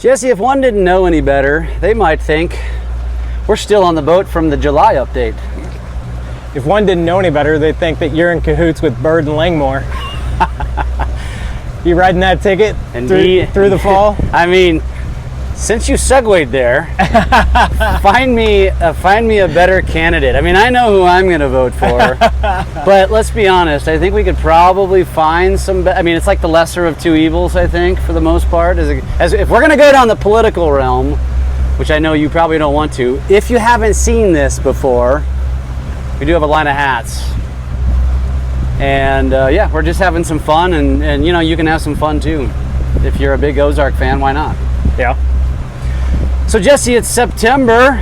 Jesse, if one didn't know any better, they might think we're still on the boat from the July update. If one didn't know any better, they'd think that you're in cahoots with Bird and Langmore. You riding that ticket through the fall? I mean, since you segued there, find me a better candidate. I mean, I know who I'm going to vote for, but let's be honest. I think we could probably find some. I mean, it's like the lesser of two evils. I think for the most part, as if we're going to go down the political realm, which I know you probably don't want to. If you haven't seen this before, we do have a line of hats, and yeah, we're just having some fun, and you know, you can have some fun too. If you're a big Ozark fan, why not? Yeah. So Jesse, it's September.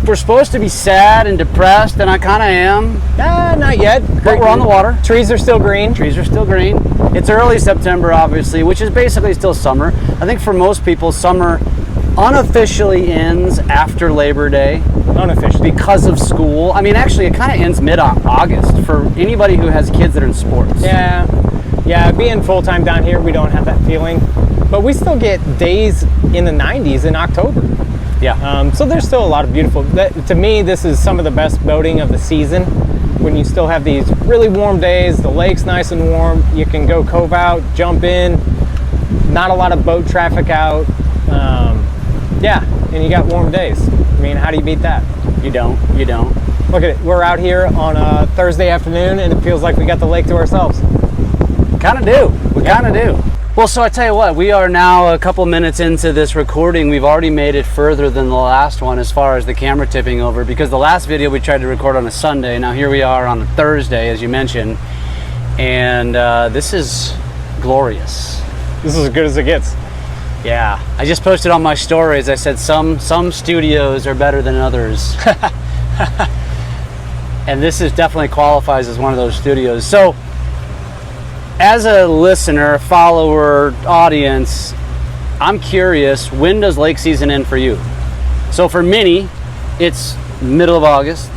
We're supposed to be sad and depressed, and I kind of am. Not yet. But we're on the water. Trees are still green. Trees are still green. It's early September, obviously, which is basically still summer. I think for most people, summer unofficially ends after Labor Day. Unofficially. Because of school. I mean, actually, it kind of ends mid-August for anybody who has kids that are in sports. Yeah, being full-time down here, we don't have that feeling. But we still get days in the 90s in October. Yeah. So there's still a lot of beautiful. To me, this is some of the best boating of the season. When you still have these really warm days, the lake's nice and warm. You can go cove out, jump in. Not a lot of boat traffic out. Yeah, and you got warm days. I mean, how do you beat that? You don't. Look at it. We're out here on a Thursday afternoon, and it feels like we got the lake to ourselves. Kind of do. We kind of do. Well, so I tell you what, we are now a couple minutes into this recording. We've already made it further than the last one as far as the camera tipping over, because the last video we tried to record on a Sunday. Now here we are on a Thursday, as you mentioned, and this is glorious. This is as good as it gets. Yeah, I just posted on my stories. I said some studios are better than others, and this is definitely qualifies as one of those studios. So, as a listener, follower, audience, I'm curious, when does lake season end for you? So for many, it's middle of August.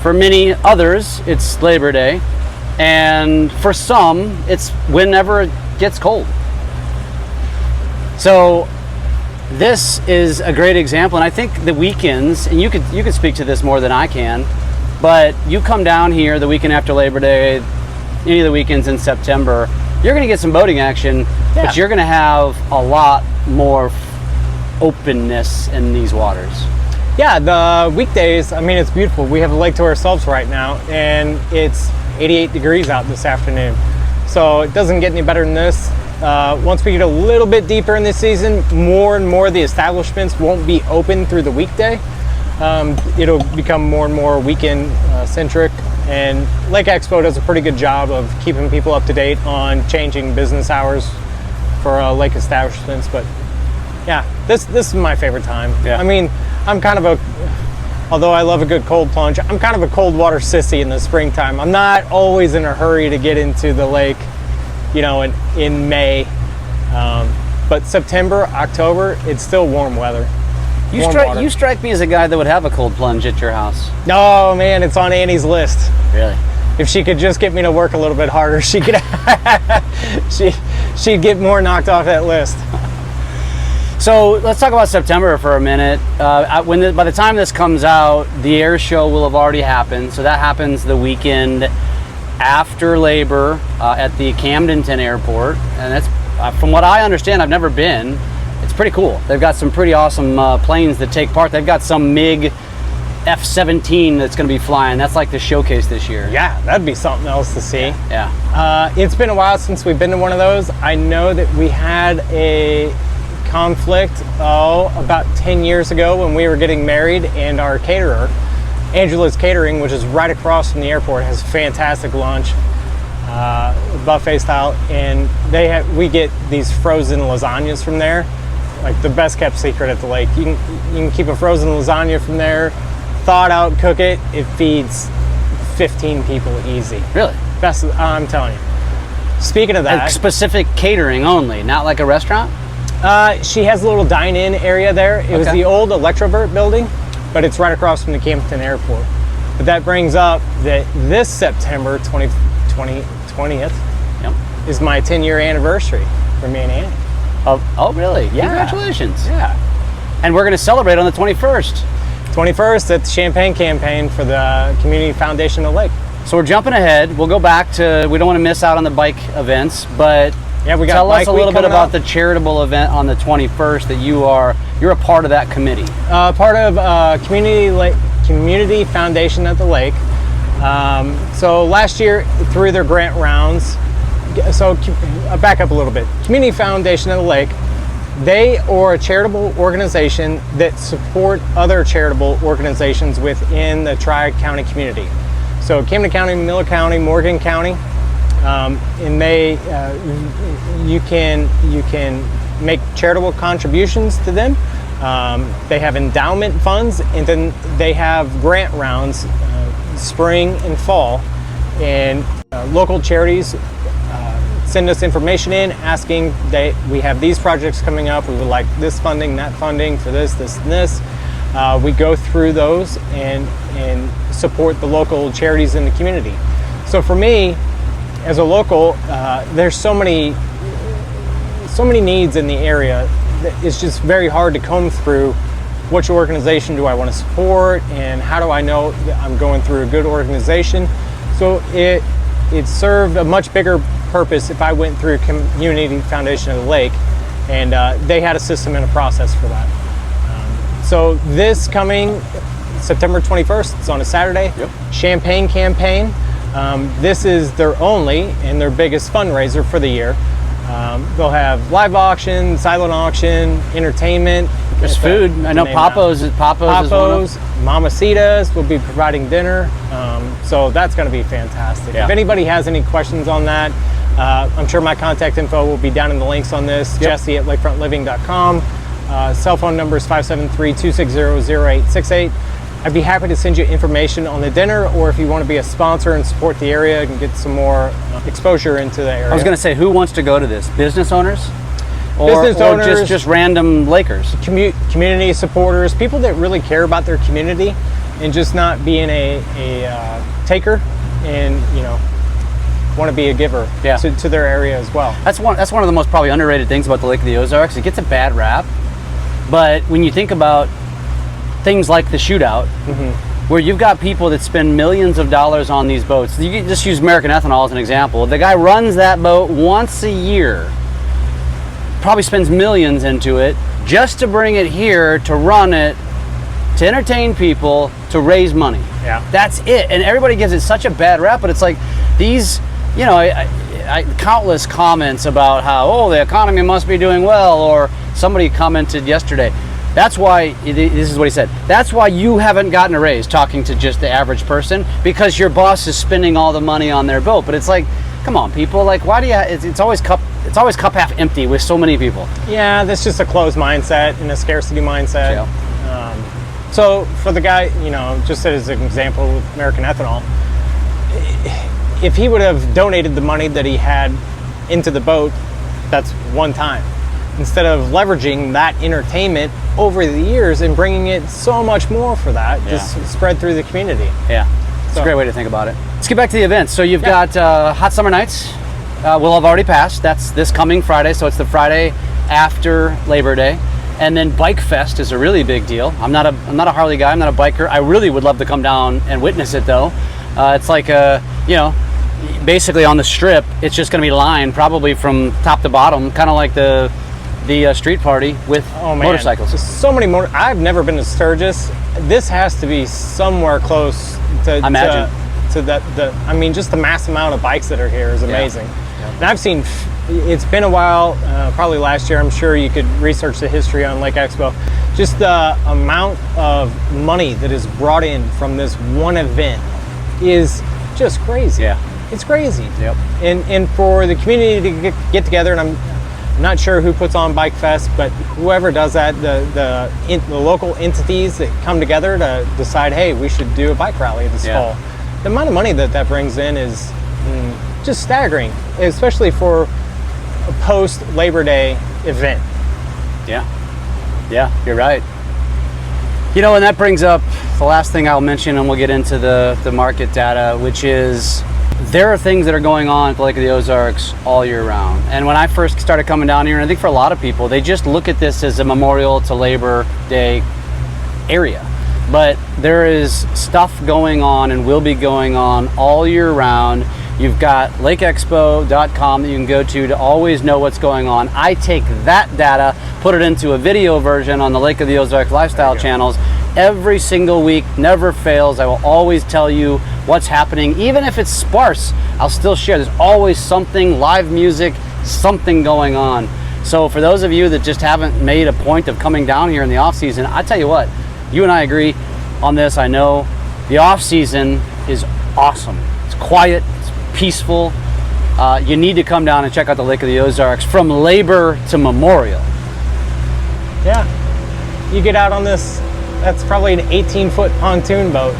For many others, it's Labor Day. And for some, it's whenever it gets cold. So this is a great example, and I think the weekends, and you could speak to this more than I can, but you come down here the weekend after Labor Day, any of the weekends in September, you're going to get some boating action, but you're going to have a lot more openness in these waters. Yeah, the weekdays, I mean, it's beautiful. We have a lake to ourselves right now, and it's 88 degrees out this afternoon. So it doesn't get any better than this. Once we get a little bit deeper in this season, more and more of the establishments won't be open through the weekday. It'll become more and more weekend centric. And Lake Expo does a pretty good job of keeping people up to date on changing business hours for lake establishments. But yeah, this is my favorite time. Yeah. I mean, I'm kind of although I love a good cold plunge, I'm kind of a cold water sissy in the springtime. I'm not always in a hurry to get into the lake, you know, in May. But September, October, it's still warm weather. You strike me as a guy that would have a cold plunge at your house. No, man, it's on Annie's list. Really? If she could just get me to work a little bit harder, she could. she'd get more knocked off that list. So let's talk about September for a minute. By the time this comes out, the air show will have already happened. So that happens the weekend after Labor at the Camdenton Airport, and that's from what I understand. I've never been. It's pretty cool. They've got some pretty awesome planes that take part. They've got some MiG F-17 that's going to be flying. That's like the showcase this year. Yeah, that'd be something else to see. Yeah. It's been a while since we've been to one of those. I know that we had a conflict about 10 years ago when we were getting married, and our caterer, Angela's Catering, which is right across from the airport, has fantastic lunch, buffet style, and we get these frozen lasagnas from there. Like the best kept secret at the lake. You can keep a frozen lasagna from there, thaw it out, cook it. It feeds 15 people easy. Really? Best, I'm telling you. Speaking of that, and specific catering only, not like a restaurant? She has a little dine-in area there. It was the old Electrovert building, but it's right across from the Camdenton Airport. But that brings up that this September 20th is my 10-year anniversary for me and Annie. Oh, really? Yeah. Congratulations. Yeah. And we're going to celebrate on the 21st. 21st at the Champagne campaign for the Community Foundation of Lake. So we're jumping ahead. We'll go back to, we don't want to miss out on the bike events, but Yeah, we got tell us Bike a Week little bit coming about up. the charitable event on the 21st that you're a part of that committee. Part of Community Foundation at the Lake. So last year, through their grant rounds, so I'll back up a little bit. Community Foundation at the Lake, they are a charitable organization that support other charitable organizations within the Tri-County community. So Camden County, Miller County, Morgan County, and they, you can make charitable contributions to them. They have endowment funds, and then they have grant rounds spring and fall, and local charities send us information in asking we have these projects coming up, we would like this funding, that funding for this, and this. We go through those and support the local charities in the community. So for me, as a local, there's so many needs in the area that it's just very hard to comb through which organization do I want to support and how do I know that I'm going through a good organization. So it served a much bigger purpose if I went through Community Foundation of the Lake, and they had a system and a process for that. So this coming September 21st, it's on a Saturday, Champagne campaign. This is their only and their biggest fundraiser for the year. They'll have live auction, silent auction, entertainment. There's food. I know Papo's is one of them. Mamacitas will be providing dinner. So that's going to be fantastic. Yeah. If anybody has any questions on that, I'm sure my contact info will be down in the links on this. Jesse at lakefrontliving.com. Cell phone number is 573-260-0868. I'd be happy to send you information on the dinner, or if you want to be a sponsor and support the area and get some more exposure into the area. I was going to say, who wants to go to this? Business owners? Or just random Lakers? Community supporters, people that really care about their community and just not being a taker, and want to be a giver to their area as well. That's one of the most probably underrated things about the Lake of the Ozarks. It gets a bad rap, but when you think about things like the shootout, where you've got people that spend millions of dollars on these boats. You can just use American Ethanol as an example. The guy runs that boat once a year, probably spends millions into it just to bring it here, to run it, to entertain people, to raise money. Yeah. That's it. And everybody gives it such a bad rap, but it's like these, countless comments about how, the economy must be doing well, or somebody commented yesterday. That's why, this is what he said, that's why you haven't gotten a raise, talking to just the average person, because your boss is spending all the money on their boat. But it's like, come on, people, like, why do you, it's always cup half empty with so many people. Yeah, that's just a closed mindset and a scarcity mindset. Yeah. So for the guy, just as an example with American Ethanol, if he would have donated the money that he had into the boat, that's one time. Instead of leveraging that entertainment over the years and bringing it so much more for that, just spread through the community. Yeah, it's a great way to think about it. Let's get back to the events. So you've got Hot Summer Nights. Will have already passed. That's this coming Friday, so it's the Friday after Labor Day. And then Bike Fest is a really big deal. I'm not a Harley guy. I'm not a biker. I really would love to come down and witness it, though. It's like basically on the strip. It's just going to be lined probably from top to bottom, kind of like the street party with motorcycles. So many I've never been to Sturgis. This has to be somewhere close to just the mass amount of bikes that are here is amazing. Yeah. And I've seen, it's been a while, probably last year, I'm sure you could research the history on Lake Expo. Just the amount of money that is brought in from this one event is just crazy. Yeah. It's crazy. Yep. And for the community to get together, and I'm not sure who puts on Bike Fest, but whoever does that, the local entities that come together to decide, hey, we should do a bike rally this fall. The amount of money that brings in is just staggering, especially for a post-Labor Day event. Yeah, you're right. And that brings up the last thing I'll mention, and we'll get into the market data, which is there are things that are going on at the Lake of the Ozarks all year round. And when I first started coming down here, and I think for a lot of people, they just look at this as a memorial to Labor Day area. But there is stuff going on and will be going on all year round. You've got lakeexpo.com that you can go to always know what's going on. I take that data, put it into a video version on the Lake of the Ozarks lifestyle channels every single week, never fails. I will always tell you what's happening. Even if it's sparse, I'll still share. There's always something, live music, something going on. So for those of you that just haven't made a point of coming down here in the off season, I tell you what, you and I agree on this. I know the off season is awesome. It's quiet, it's peaceful. You need to come down and check out the Lake of the Ozarks from Labor to Memorial. Yeah, you get out on this, that's probably an 18-foot pontoon boat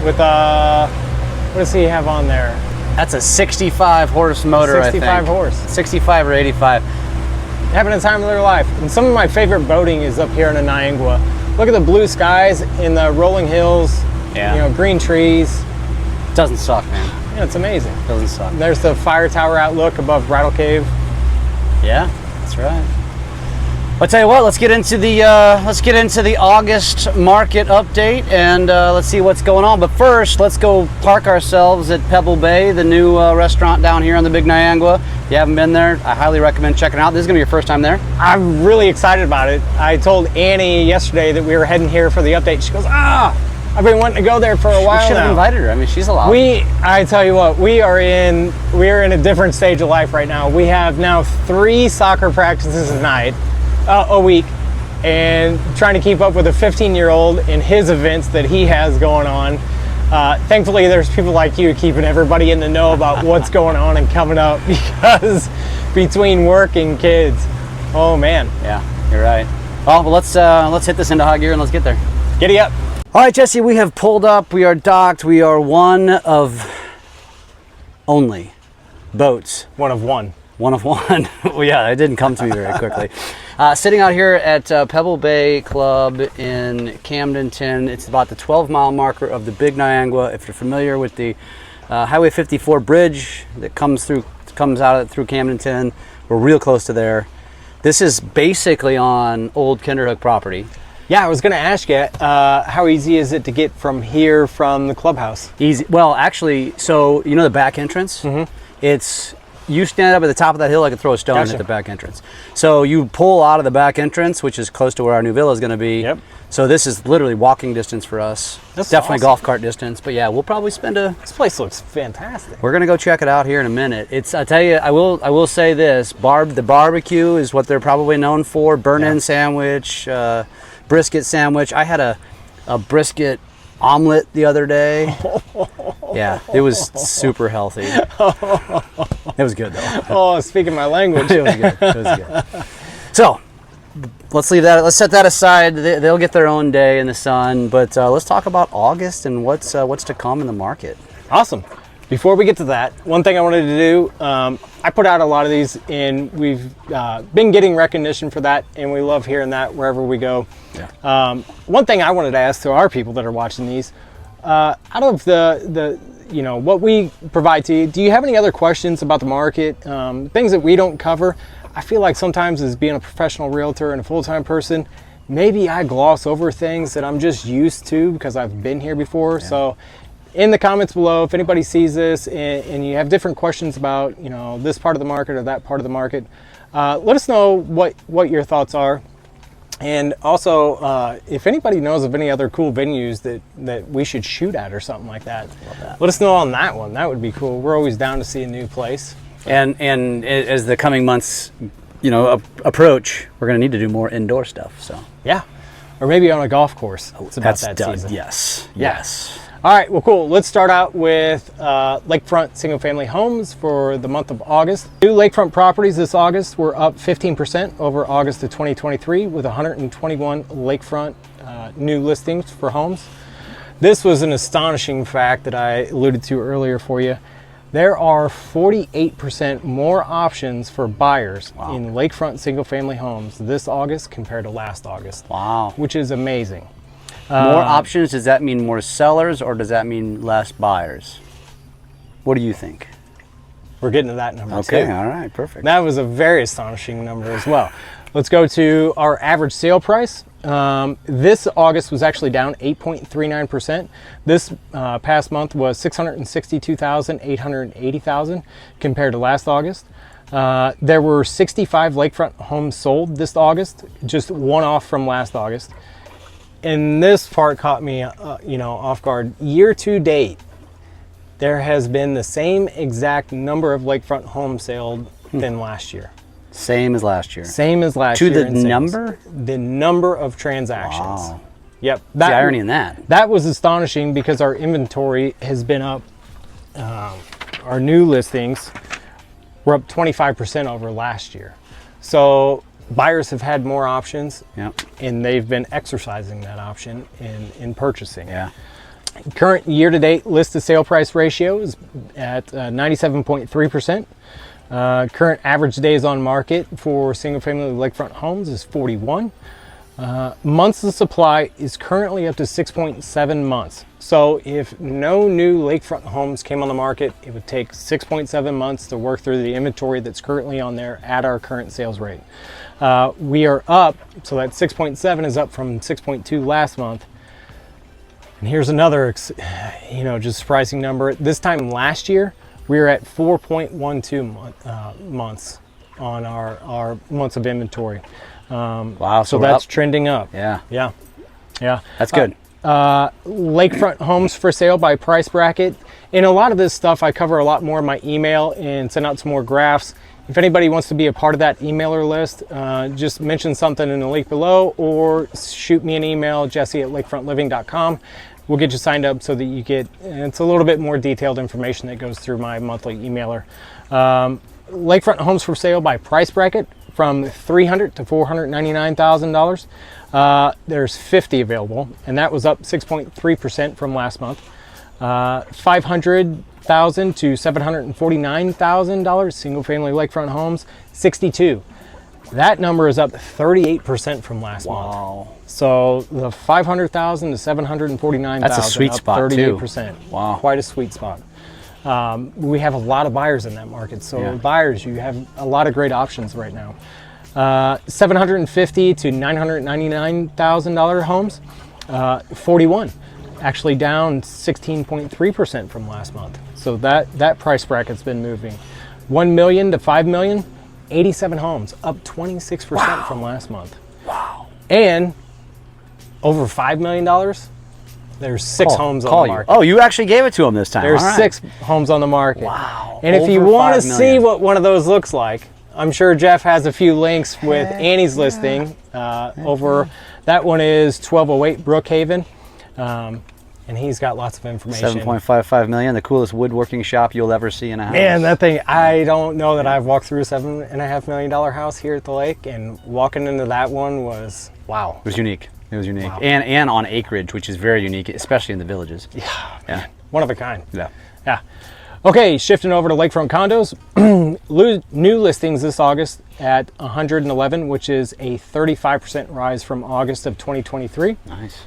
with what does he have on there? That's a 65 horse motor, 65 I think. horse. 65 or 85. Having a time of their life. And some of my favorite boating is up here in Niangua. Look at the blue skies and the rolling hills, Yeah. you know, green trees. Doesn't suck, man. Yeah, it's amazing. Doesn't suck. There's the fire tower outlook above Brattle Cave. Yeah, that's right. I'll tell you what. Let's get into the August market update and let's see what's going on. But first, let's go park ourselves at Pebble Bay, the new restaurant down here on the Big Niangua. If you haven't been there, I highly recommend checking it out. This is gonna be your first time there. I'm really excited about it. I told Annie yesterday that we were heading here for the update. She goes, I've been wanting to go there for a while We should have now. invited her. I mean, she's allowed. I tell you what, we are in a different stage of life right now. We have now 3 soccer practices a week, and trying to keep up with a 15-year-old in his events that he has going on. Thankfully, there's people like you keeping everybody in the know about what's going on and coming up, because between work and kids, oh man. Yeah, you're right. Well, let's hit this into high gear and let's get there. Giddy up. All right, Jesse, we have pulled up. We are docked. We are one of only boats. One of one. One of one. Well, yeah, it didn't come to me very quickly. Sitting out here at Pebble Bay Club in Camdenton. It's about the 12-mile marker of the Big Niangua. If you're familiar with the Highway 54 bridge that comes out through Camdenton, we're real close to there. This is basically on old Kinderhook property. Yeah, I was going to ask you, how easy is it to get from here from the clubhouse? Easy. Well, actually, so you know the back entrance? Mm-hmm. It's, you stand up at the top of that hill, I could throw a stone Gotcha. at the back entrance. So you pull out of the back entrance, which is close to where our new villa is going to be. Yep. So this is literally walking distance for us. That's definitely awesome. golf cart distance. But yeah, we'll probably spend This place looks fantastic. We're gonna go check it out here in a minute. It's, I tell you, I will say this: the barbecue is what they're probably known for. Burn-in sandwich, brisket sandwich. I had a brisket omelet the other day. Yeah, it was super healthy. It was good though. Oh, speaking my language. It was good. It was good. So let's leave that. Let's set that aside. They'll get their own day in the sun. But let's talk about August and what's to come in the market. Awesome. Before we get to that, one thing I wanted to do, I put out a lot of these, and we've been getting recognition for that, and we love hearing that wherever we go. Yeah. One thing I wanted to ask to our people that are watching these, out of the what we provide to you, do you have any other questions about the market, things that we don't cover? I feel like sometimes as being a professional realtor and a full-time person, maybe I gloss over things that I'm just used to because I've been here before. Yeah. So in the comments below, if anybody sees this and you have different questions about, this part of the market or that part of the market, let us know what your thoughts are. And also, if anybody knows of any other cool venues that we should shoot at or something like that, let us know on that one. That would be cool. We're always down to see a new place. And as the coming months, approach, we're going to need to do more indoor stuff. So yeah, or maybe on a golf course. It's about that season. Yes. Yeah. Yes. All right. Well, cool. Let's start out with Lakefront single-family homes for the month of August. New Lakefront properties this August were up 15% over August of 2023, with 121 Lakefront new listings for homes. This was an astonishing fact that I alluded to earlier for you. There are 48% more options for buyers in Lakefront single-family homes this August compared to last August. Wow. Which is amazing. More options, does that mean more sellers or does that mean less buyers? What do you think? We're getting to that number Okay, too. all right, perfect. That was a very astonishing number as well. Let's go to our average sale price. This August was actually down 8.39%. This past month was $662,880 compared to last August. There were 65 lakefront homes sold this August, just one off from last August. And this part caught me, off guard. Year to date, there has been the same exact number of lakefront homes sold than last year. Same as last year. Same as last year. To the number? The number of transactions. Wow. Yep. The irony in that. That was astonishing because our inventory has been up. Our new listings were up 25% over last year. So buyers have had more options, Yep. and they've been exercising that option in purchasing. Yeah. Current year-to-date list to sale price ratio is at 97.3%. Current average days on market for single-family lakefront homes is 41. Months of supply is currently up to 6.7 months. So if no new lakefront homes came on the market, it would take 6.7 months to work through the inventory that's currently on there at our current sales rate. We are up, so that 6.7 is up from 6.2 last month. And here's another, just surprising number. This time last year, we were at 4.12 months on our months of inventory. Wow. So that's trending up. Yeah. Yeah. Yeah. That's good. Lakefront homes for sale by price bracket. And a lot of this stuff I cover a lot more in my email and send out some more graphs. If anybody wants to be a part of that emailer list, just mention something in the link below or shoot me an email, jesse@lakefrontliving.com. We'll get you signed up so that you get, it's a little bit more detailed information that goes through my monthly emailer. Lakefront homes for sale by price bracket from $300,000 to $499,000. There's 50 available, and that was up 6.3% from last month. $500,000 to $749,000 single family lakefront homes, 62. That number is up 38% from last month. Wow. So the 500,000 to 749,000. That's a sweet spot, 38%. too. Wow. Quite a sweet spot. We have a lot of buyers in that market. So Yeah. buyers, you have a lot of great options right now. $750,000 to $999,000 homes, 41. Actually down 16.3% from last month. So that price bracket's been moving. 1 million to 5 million, 87 homes, up 26% from last month. Wow. And over $5 million, there's six homes on the market. Oh, you actually gave it to him this time. There's All right. 6 homes on the market. Wow. And if you Over want to 5 see million. what one of those looks like, I'm sure Jeff has a few links with Annie's listing over. That one is 1208 Brookhaven. And he's got lots of information. 7.55 million, the coolest woodworking shop you'll ever see in a house. Man, that thing, I don't know that I've walked through a $7.5 million house here at the lake, and walking into that one was, wow. It was unique. It was unique. Wow. And on acreage, which is very unique, especially in the villages. Yeah. One of a kind. Yeah. Yeah. Okay, shifting over to lakefront condos. New listings this August at 111, which is a 35% rise from August of 2023. Nice.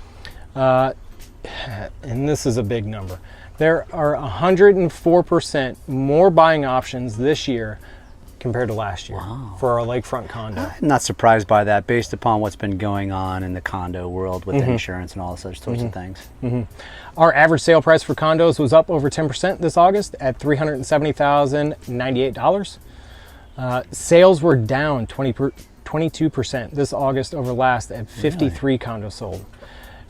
And this is a big number. There are 104% more buying options this year compared to last year for our lakefront condo. I'm not surprised by that based upon what's been going on in the condo world with insurance and all such sorts of things. Our average sale price for condos was up over 10% this August at $370,098. Sales were down 22% this August over last at 53 condos sold.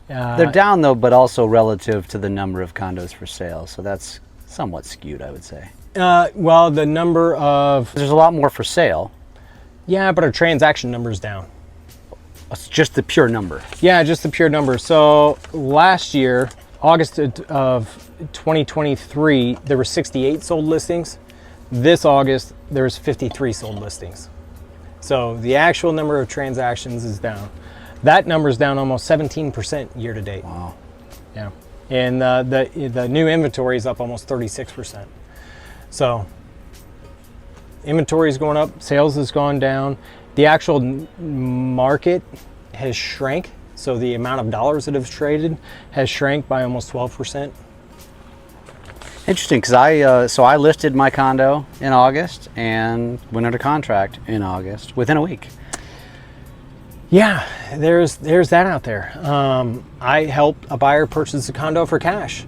They're down though, but also relative to the number of condos for sale. So that's somewhat skewed, I would say. Well, the number of... There's a lot more for sale. Yeah, but our transaction number's down. It's just the pure number. Yeah, just the pure number. So last year, August of 2023, there were 68 sold listings. This August, there's 53 sold listings. So the actual number of transactions is down. That number's down almost 17% year to date. Wow. Yeah. And the new inventory is up almost 36%. So inventory is going up, sales has gone down. The actual market has shrank. So the amount of dollars that have traded has shrank by almost 12%. Interesting, because I listed my condo in August and went under contract in August within a week. Yeah, there's that out there. I helped a buyer purchase a condo for cash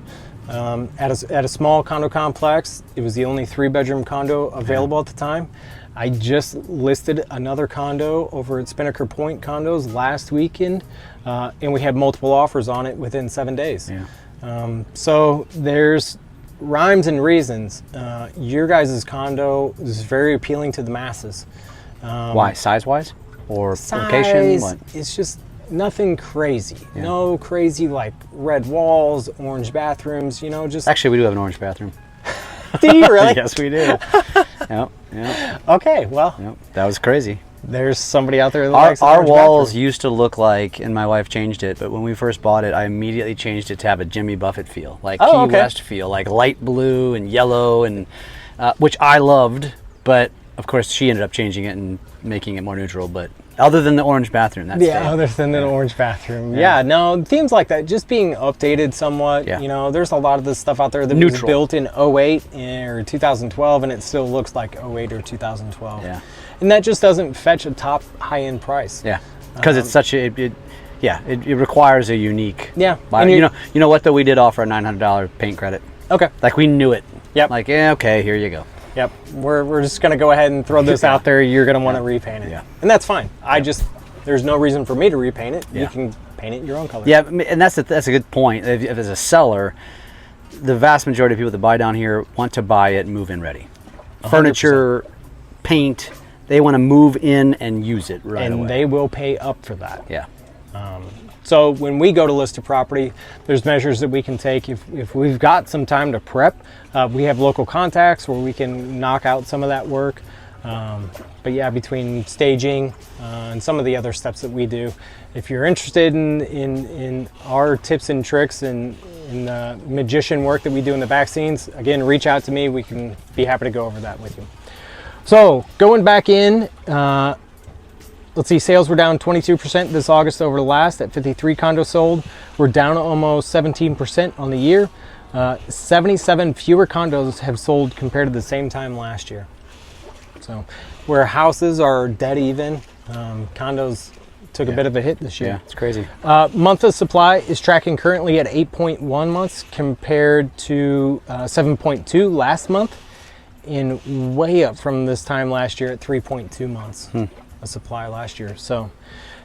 at a small condo complex. It was the only 3-bedroom condo available at the time. I just listed another condo over at Spinnaker Point Condos last weekend, and we had multiple offers on it within 7 days. Yeah. So there's rhymes and reasons. Your guys' condo is very appealing to the masses. Why? Size-wise? Or Size, location? What? it's just nothing crazy. Yeah. No crazy like red walls, orange bathrooms, just... Actually, we do have an orange bathroom. Do you really? Yes, we do. Yep. Okay, well, Yep. That was crazy. there's somebody out there that likes an Our orange walls bathroom. used to look like, and my wife changed it, but when we first bought it, I immediately changed it to have a Jimmy Buffett feel, like Key okay. West feel, like light blue and yellow, and which I loved, but of course she ended up changing it and making it more neutral. But other than the orange bathroom, that's Yeah, other than an orange bathroom. Yeah, no, themes like that, just being updated somewhat. Yeah. There's a lot of this stuff out there that was Neutral. built in 08 or 2012, and it still looks like 08 or 2012. Yeah. And that just doesn't fetch a top high-end price. Yeah, because it's such a it requires a unique. Yeah, buy. and You know what though, we did offer a $900 paint credit. Okay. Like we knew it. Yep. Like okay, here you go. Yep. We're just going to go ahead and throw this out there. You're going to want to repaint it. Yeah. And that's fine. There's no reason for me to repaint it. Yeah. You can paint it your own color. Yeah, and that's a good point. If as a seller, the vast majority of people that buy down here want to buy it move-in ready. 100%. Furniture, paint, they want to move in and use it right away. And they will pay up for that. Yeah. So when we go to list a property, there's measures that we can take. If we've got some time to prep, we have local contacts where we can knock out some of that work. But yeah, between staging and some of the other steps that we do, if you're interested in our tips and tricks and in the magician work that we do in the back scenes, again, reach out to me. We can be happy to go over that with you. So going back in, let's see, sales were down 22% this August over the last at 53 condos sold. We're down almost 17% on the year. 77 fewer condos have sold compared to the same time last year. So where houses are dead even, condos took a bit of a hit this year. Yeah, it's crazy. Month of supply is tracking currently at 8.1 months compared to 7.2 last month, and way up from this time last year at 3.2 months of supply last year. So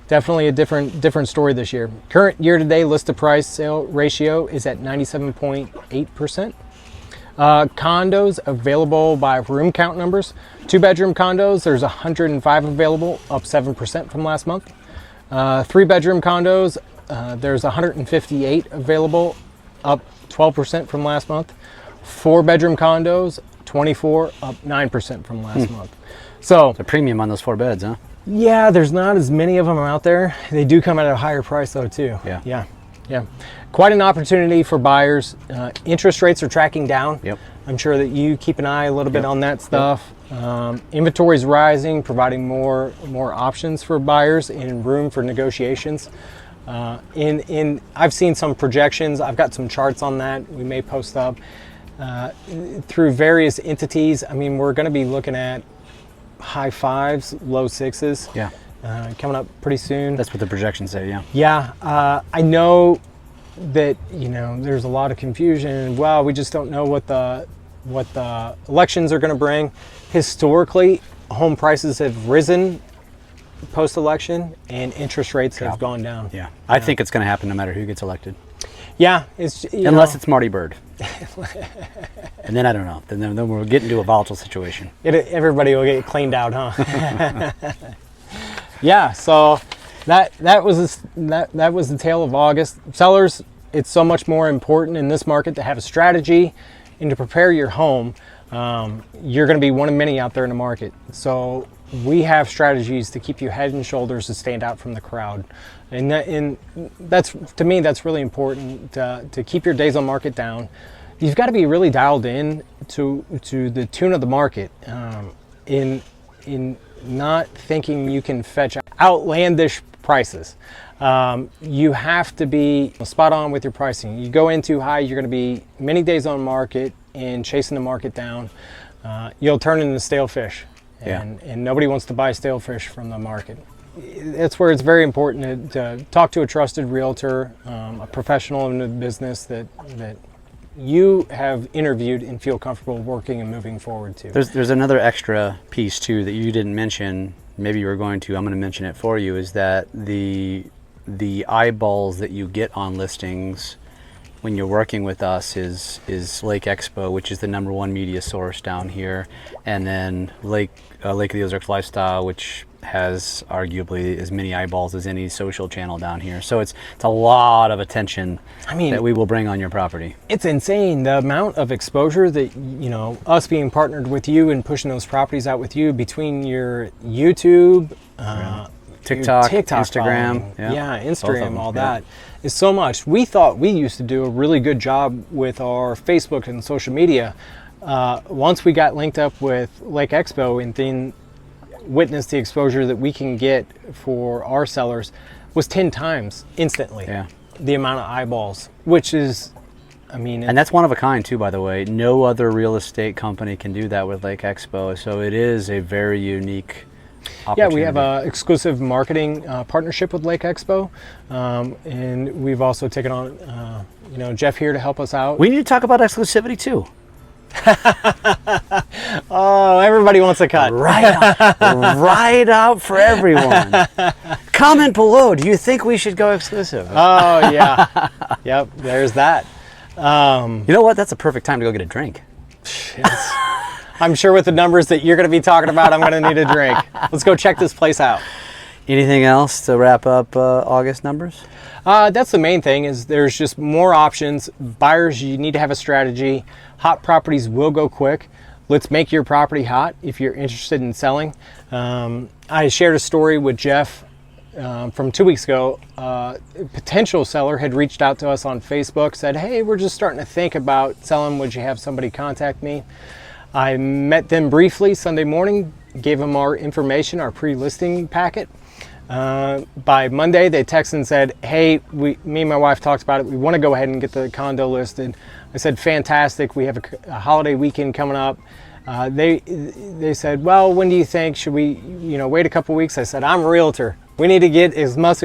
definitely a different story this year. Current year-to-date list to price sale ratio is at 97.8%. Condos available by room count numbers. 2-bedroom condos, there's 105 available, up 7% from last month. 3-bedroom condos, there's 158 available, up 12% from last month. 4-bedroom condos, 24, up 9% from last month. So The premium on those 4 beds, huh? yeah, there's not as many of them out there. They do come at a higher price though too. Yeah. Yeah. Quite an opportunity for buyers. Interest rates are tracking down. Yep. I'm sure that you keep an eye a little bit on that stuff. Inventory is rising, providing more options for buyers and room for negotiations. I've seen some projections. I've got some charts on that. We may post up through various entities. I mean, we're going to be looking at high 5s, low 6s. Yeah. Coming up pretty soon. That's what the projections say, yeah. Yeah, I know that there's a lot of confusion. Well, we just don't know what the elections are going to bring. Historically, home prices have risen post-election, and interest rates have gone down. Yeah. I think it's going to happen no matter who gets elected. Yeah, it's Unless it's Marty Bird. And then I don't know. Then we'll get into a volatile situation. Everybody will get cleaned out, huh? Yeah, so that was the tale of August. Sellers, it's so much more important in this market to have a strategy and to prepare your home. You're going to be one of many out there in the market. So we have strategies to keep you head and shoulders to stand out from the crowd. And that's, to me, that's really important to keep your days on market down. You've got to be really dialed in to the tune of the market. In not thinking you can fetch outlandish prices. You have to be spot on with your pricing. You go in too high, you're going to be many days on market and chasing the market down. You'll turn into stale fish, and nobody wants to buy stale fish from the market. That's where it's very important to talk to a trusted realtor, a professional in the business that you have interviewed and feel comfortable working and moving forward to. There's another extra piece too that you didn't mention. Maybe you were going to. I'm going to mention it for you. Is that the eyeballs that you get on listings when you're working with us is Lake Expo, which is the #1 media source down here, and then Lake of the Ozarks Lifestyle, which has arguably as many eyeballs as any social channel down here. So it's a lot of attention that we will bring on your property. It's insane the amount of exposure that, us being partnered with you and pushing those properties out with you between your YouTube, TikTok, your Instagram, Instagram, all that is so much. We thought we used to do a really good job with our Facebook and social media. Once we got linked up with Lake Expo and then witnessed the exposure that we can get for our sellers was 10 times instantly the amount of eyeballs, which is, and that's one of a kind too, by the way. No other real estate company can do that with Lake Expo, so it is a very unique opportunity. We have an exclusive marketing partnership with Lake Expo, and we've also taken on Jeff here to help us out. We need to talk about exclusivity too. Oh, everybody wants a cut. Right out for everyone. Comment below. Do you think we should go exclusive? Oh, yeah. Yep, there's that. You know what? That's a perfect time to go get a drink. I'm sure with the numbers that you're going to be talking about, I'm going to need a drink. Let's go check this place out. Anything else to wrap up August numbers? That's the main thing, is there's just more options. Buyers, you need to have a strategy. Hot properties will go quick. Let's make your property hot if you're interested in selling. I shared a story with Jeff from 2 weeks ago. A potential seller had reached out to us on Facebook, said, hey, we're just starting to think about selling. Would you have somebody contact me? I met them briefly Sunday morning, gave them our information, our pre-listing packet. By Monday, they texted and said, hey, me and my wife talked about it. We want to go ahead and get the condo listed. I said, fantastic. We have a holiday weekend coming up. They said, well, when do you think? Should we, wait a couple weeks? I said, I'm a realtor. We need to get as much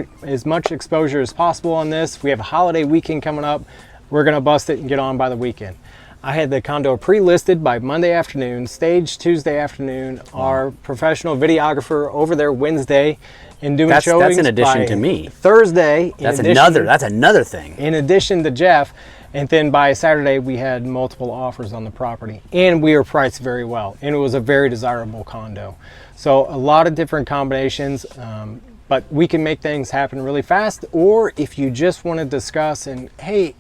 exposure as possible on this. We have a holiday weekend coming up. We're going to bust it and get on by the weekend. I had the condo pre-listed by Monday afternoon, staged Tuesday afternoon. Our professional videographer over there Wednesday and doing showings. That's in addition to me. Thursday. That's another thing. In addition to Jeff. And then by Saturday, we had multiple offers on the property. And we were priced very well. And it was a very desirable condo. So a lot of different combinations. But we can make things happen really fast. Or if you just want to discuss and, hey,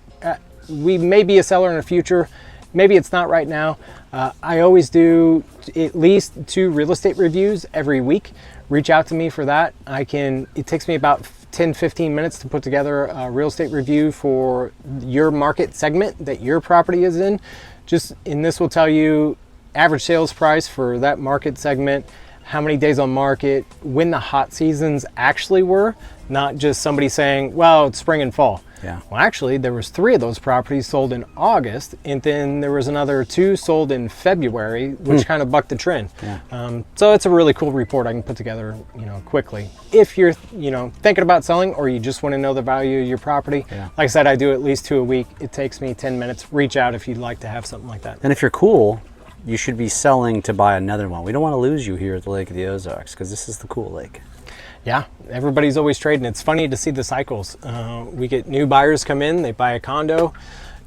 we may be a seller in the future. Maybe it's not right now. I always do at least 2 real estate reviews every week. Reach out to me for that. It takes me about 10-15 minutes to put together a real estate review for your market segment that your property is in. And this will tell you average sales price for that market segment, how many days on market, when the hot seasons actually were, not just somebody saying, well, it's spring and fall. Yeah. Well, actually, there was 3 of those properties sold in August, and then there was another 2 sold in February, which kind of bucked the trend. Yeah. So it's a really cool report I can put together, quickly. If you're, thinking about selling, or you just want to know the value of your property, like I said, I do at least 2 a week. It takes me 10 minutes. Reach out if you'd like to have something like that. And if you're cool, you should be selling to buy another one. We don't want to lose you here at the Lake of the Ozarks, because this is the cool lake. Yeah, everybody's always trading. It's funny to see the cycles. We get new buyers come in, they buy a condo,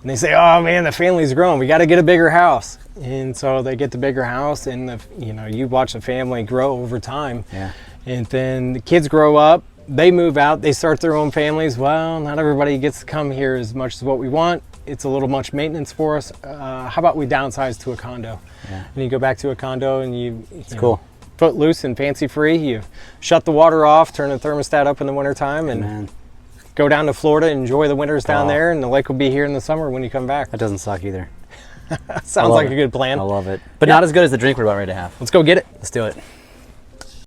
and they say, oh man, the family's growing. We got to get a bigger house. And so they get the bigger house, and you watch the family grow over time. Yeah. And then the kids grow up, they move out, they start their own families. Well, not everybody gets to come here as much as what we want. It's a little much maintenance for us. How about we downsize to a condo? Yeah. And you go back to a condo and it's cool. Foot loose and fancy free. You shut the water off, turn the thermostat up in the wintertime, and go down to Florida, enjoy the winters down there, and the lake will be here in the summer when you come back. That doesn't suck either. Sounds like a good plan. I love it. But not as good as the drink we're about ready to have. Let's go get it. Let's do it.